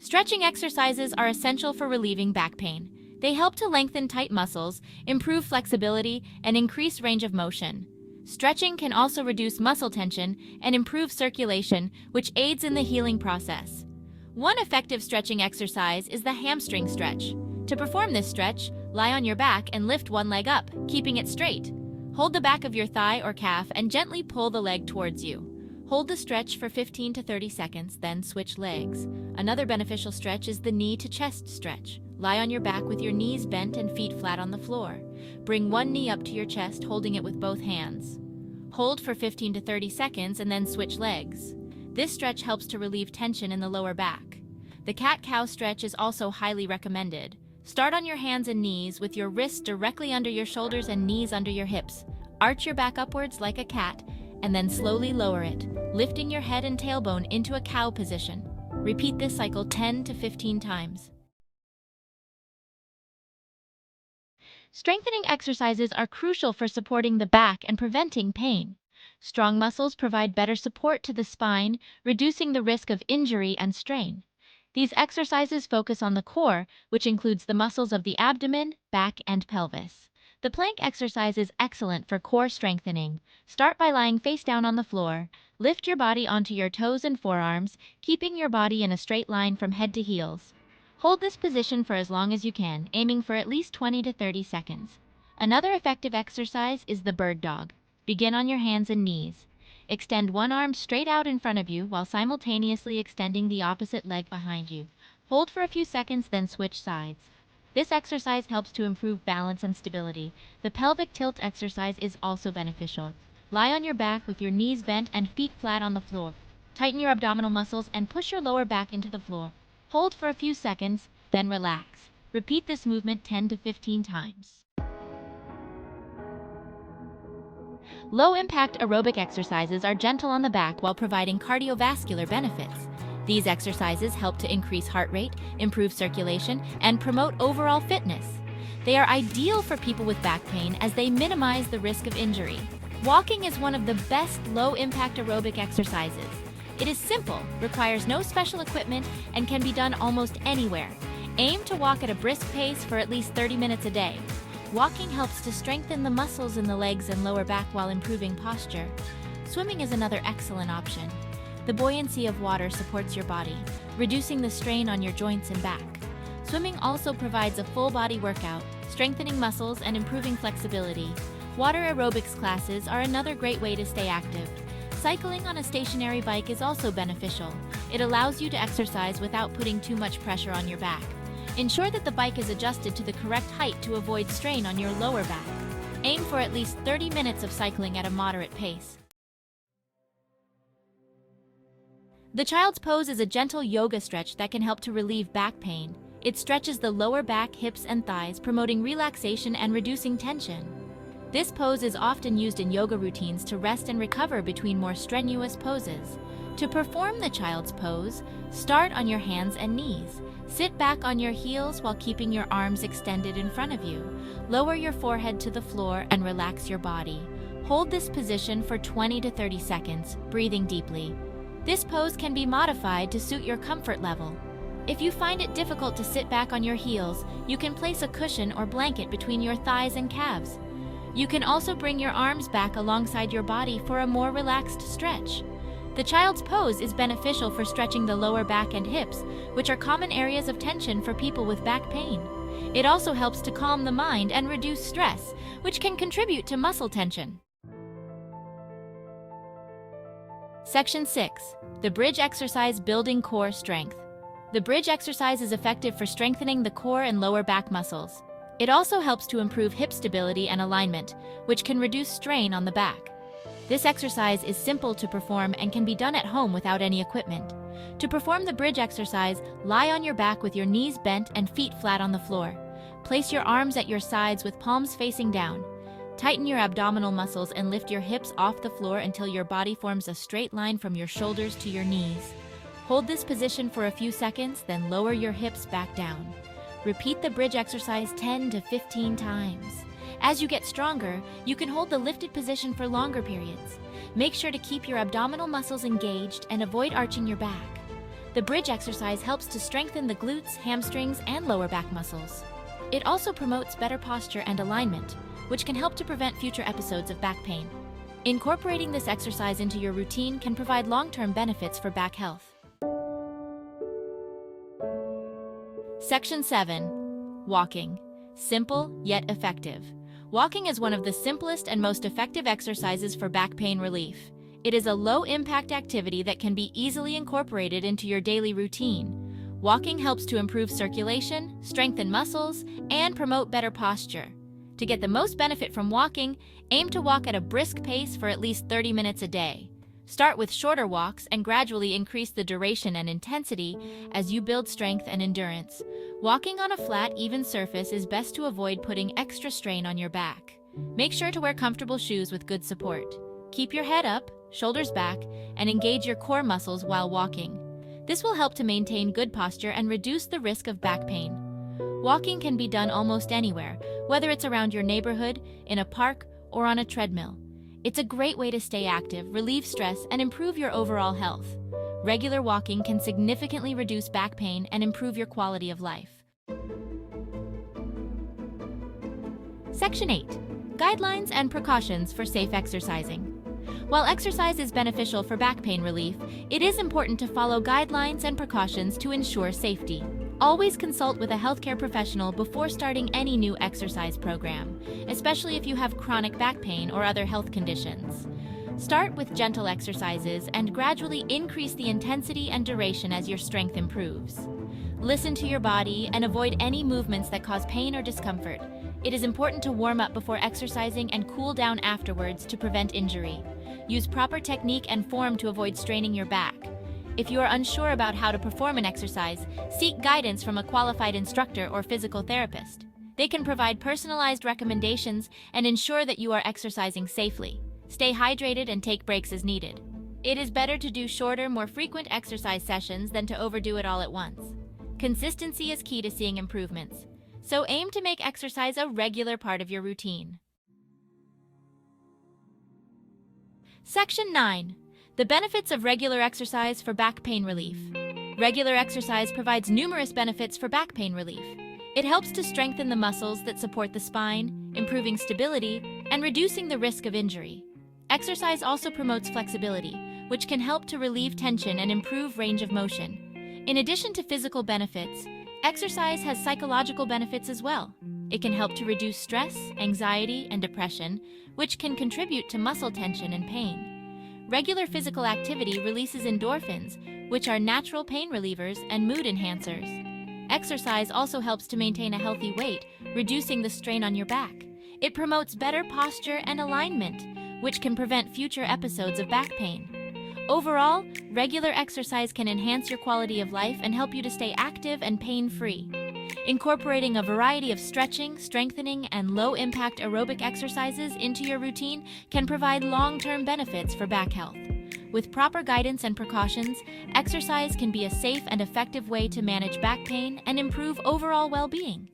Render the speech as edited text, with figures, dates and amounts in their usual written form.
Stretching exercises are essential for relieving back pain. They help to lengthen tight muscles, improve flexibility, and increase range of motion. Stretching can also reduce muscle tension and improve circulation, which aids in the healing process. One effective stretching exercise is the hamstring stretch. To perform this stretch, lie on your back and lift one leg up, keeping it straight. Hold the back of your thigh or calf and gently pull the leg towards you. Hold the stretch for 15 to 30 seconds, then switch legs. Another beneficial stretch is the knee to chest stretch. Lie on your back with your knees bent and feet flat on the floor. Bring one knee up to your chest, holding it with both hands. Hold for 15 to 30 seconds and then switch legs. This stretch helps to relieve tension in the lower back. The cat-cow stretch is also highly recommended. Start on your hands and knees with your wrists directly under your shoulders and knees under your hips. Arch your back upwards like a cat and then slowly lower it, lifting your head and tailbone into a cow position. Repeat this cycle 10 to 15 times. Strengthening exercises are crucial for supporting the back and preventing pain. Strong muscles provide better support to the spine, reducing the risk of injury and strain. These exercises focus on the core, which includes the muscles of the abdomen, back, and pelvis. The plank exercise is excellent for core strengthening. Start by lying face down on the floor. Lift your body onto your toes and forearms, keeping your body in a straight line from head to heels. Hold this position for as long as you can, aiming for at least 20 to 30 seconds. Another effective exercise is the bird dog. Begin on your hands and knees. Extend one arm straight out in front of you while simultaneously extending the opposite leg behind you. Hold for a few seconds, then switch sides. This exercise helps to improve balance and stability. The pelvic tilt exercise is also beneficial. Lie on your back with your knees bent and feet flat on the floor. Tighten your abdominal muscles and push your lower back into the floor. Hold for a few seconds, then relax. Repeat this movement 10 to 15 times. Low-impact aerobic exercises are gentle on the back while providing cardiovascular benefits. These exercises help to increase heart rate, improve circulation, and promote overall fitness. They are ideal for people with back pain as they minimize the risk of injury. Walking is one of the best low-impact aerobic exercises. It is simple, requires no special equipment, and can be done almost anywhere. Aim to walk at a brisk pace for at least 30 minutes a day. Walking helps to strengthen the muscles in the legs and lower back while improving posture. Swimming is another excellent option. The buoyancy of water supports your body, reducing the strain on your joints and back. Swimming also provides a full-body workout, strengthening muscles and improving flexibility. Water aerobics classes are another great way to stay active. Cycling on a stationary bike is also beneficial. It allows you to exercise without putting too much pressure on your back. Ensure that the bike is adjusted to the correct height to avoid strain on your lower back. Aim for at least 30 minutes of cycling at a moderate pace. The child's pose is a gentle yoga stretch that can help to relieve back pain. It stretches the lower back, hips, and thighs, promoting relaxation and reducing tension. This pose is often used in yoga routines to rest and recover between more strenuous poses. To perform the child's pose, start on your hands and knees. Sit back on your heels while keeping your arms extended in front of you. Lower your forehead to the floor and relax your body. Hold this position for 20 to 30 seconds, breathing deeply. This pose can be modified to suit your comfort level. If you find it difficult to sit back on your heels, you can place a cushion or blanket between your thighs and calves. You can also bring your arms back alongside your body for a more relaxed stretch. The child's pose is beneficial for stretching the lower back and hips, which are common areas of tension for people with back pain. It also helps to calm the mind and reduce stress, which can contribute to muscle tension. Section 6. The bridge exercise building core strength. The bridge exercise is effective for strengthening the core and lower back muscles. It also helps to improve hip stability and alignment, which can reduce strain on the back. This exercise is simple to perform and can be done at home without any equipment. To perform the bridge exercise, lie on your back with your knees bent and feet flat on the floor. Place your arms at your sides with palms facing down. Tighten your abdominal muscles and lift your hips off the floor until your body forms a straight line from your shoulders to your knees. Hold this position for a few seconds, then lower your hips back down. Repeat the bridge exercise 10 to 15 times. As you get stronger, you can hold the lifted position for longer periods. Make sure to keep your abdominal muscles engaged and avoid arching your back. The bridge exercise helps to strengthen the glutes, hamstrings, and lower back muscles. It also promotes better posture and alignment, which can help to prevent future episodes of back pain. Incorporating this exercise into your routine can provide long-term benefits for back health. Section 7. Walking. Simple yet effective. Walking is one of the simplest and most effective exercises for back pain relief. It is a low-impact activity that can be easily incorporated into your daily routine. Walking helps to improve circulation, strengthen muscles, and promote better posture. To get the most benefit from walking, aim to walk at a brisk pace for at least 30 minutes a day. Start with shorter walks and gradually increase the duration and intensity as you build strength and endurance. Walking on a flat, even surface is best to avoid putting extra strain on your back. Make sure to wear comfortable shoes with good support. Keep your head up, shoulders back, and engage your core muscles while walking. This will help to maintain good posture and reduce the risk of back pain. Walking can be done almost anywhere, whether it's around your neighborhood, in a park, or on a treadmill. It's a great way to stay active, relieve stress, and improve your overall health. Regular walking can significantly reduce back pain and improve your quality of life. Section 8. Guidelines and precautions for safe exercising. While exercise is beneficial for back pain relief, it is important to follow guidelines and precautions to ensure safety. Always consult with a healthcare professional before starting any new exercise program, especially if you have chronic back pain or other health conditions. Start with gentle exercises and gradually increase the intensity and duration as your strength improves. Listen to your body and avoid any movements that cause pain or discomfort. It is important to warm up before exercising and cool down afterwards to prevent injury. Use proper technique and form to avoid straining your back. If you are unsure about how to perform an exercise, seek guidance from a qualified instructor or physical therapist. They can provide personalized recommendations and ensure that you are exercising safely. Stay hydrated and take breaks as needed. It is better to do shorter, more frequent exercise sessions than to overdo it all at once. Consistency is key to seeing improvements, so aim to make exercise a regular part of your routine. Section 9. The benefits of regular exercise for back pain relief. Regular exercise provides numerous benefits for back pain relief. It helps to strengthen the muscles that support the spine, improving stability, and reducing the risk of injury. Exercise also promotes flexibility, which can help to relieve tension and improve range of motion. In addition to physical benefits, exercise has psychological benefits as well. It can help to reduce stress, anxiety, and depression, which can contribute to muscle tension and pain. Regular physical activity releases endorphins, which are natural pain relievers and mood enhancers. Exercise also helps to maintain a healthy weight, reducing the strain on your back. It promotes better posture and alignment, which can prevent future episodes of back pain. Overall, regular exercise can enhance your quality of life and help you to stay active and pain-free. Incorporating a variety of stretching, strengthening, and low-impact aerobic exercises into your routine can provide long-term benefits for back health. With proper guidance and precautions, exercise can be a safe and effective way to manage back pain and improve overall well-being.